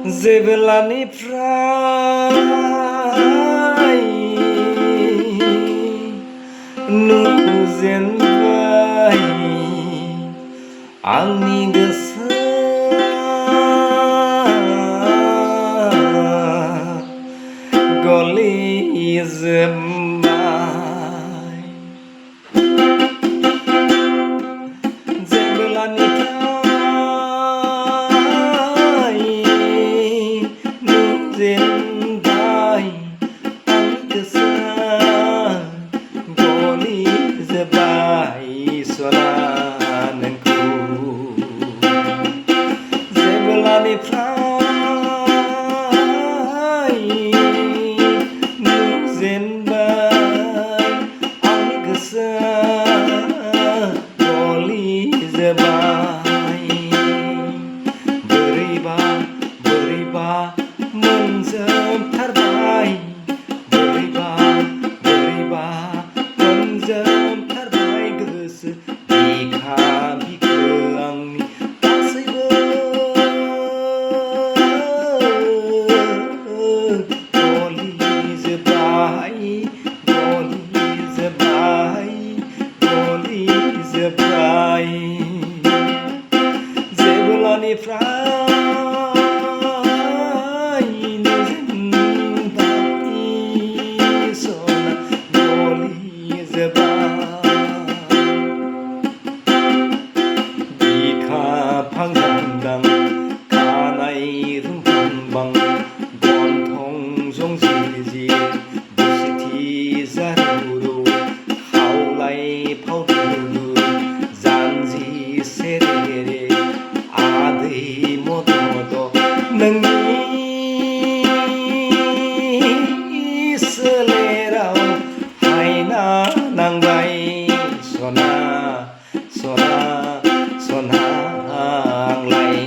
जेब्लानिफ्राय नुजेनबाय आंनि गोसोआ गलिजोबबाय जेब्लानिफ्राय नुजेनबाय आंनि गोसोआ गलिजोबबाय सना नोंखौ जेब्लानिफ्राय नुजेनबाय आंनि गोसोआ गलिजोबबाय बोरैबा बोरैबा मोनजोबथारबाय बोरैबा बोरैबा मोनजोबथारबाय गोसो बिखा बिखो आंनि गासैबो गलिजोबबाय गलिजोबबाय गलिजोबबाय जेब्लानिफ्राय नुजेनबाय सना गलिजोबबाय बिखा फांदां खानाय रुंफांबां गन्थं जंजिर गुसथि जारौ खावलाय फावदुरु जानजि सेरे आदै मद नोंनि सोलेराव हायना नांबाय सना सना सना आंलाय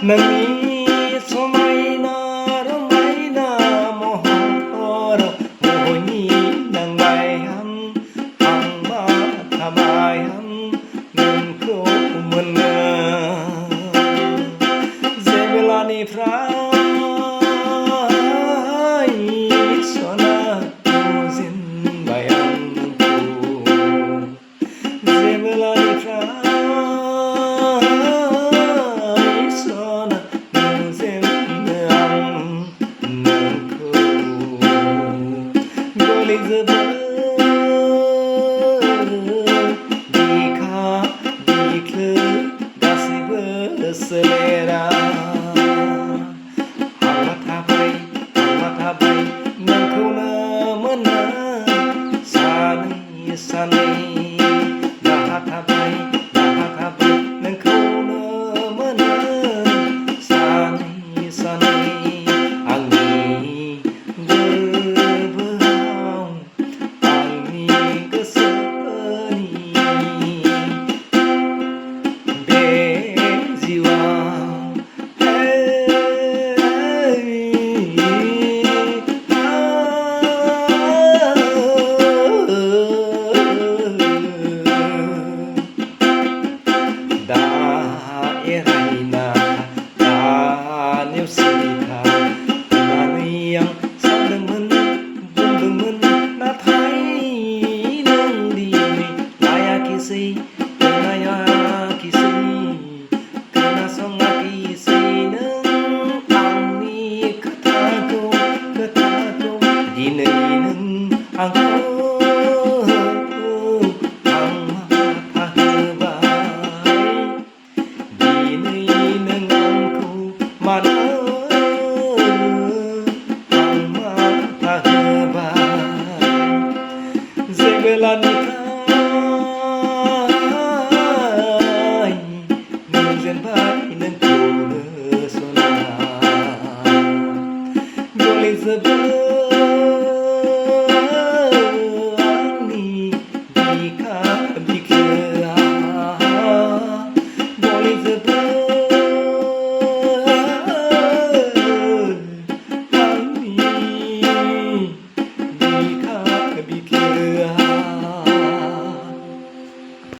नोंनि समायना रमायना महर मोहनि नांबाय आं थाबाय आं नोंखौ मोननो जेब्लानिफ्राय सना नुजेनबाय आं नोंखौ जेब्लानिफ्राय सना नुजेनो आं नोंखौ गलिजोबबाय बिखा बिखो गासैबो सोलेरा हांमा थाबाय नोंखौनो मोननो सानै सानै राहा थाबाय नोंखौनो मोननो सानै सानै आंनि गोरबोआव आंनि गोसोनि बे जिउआव दा एराय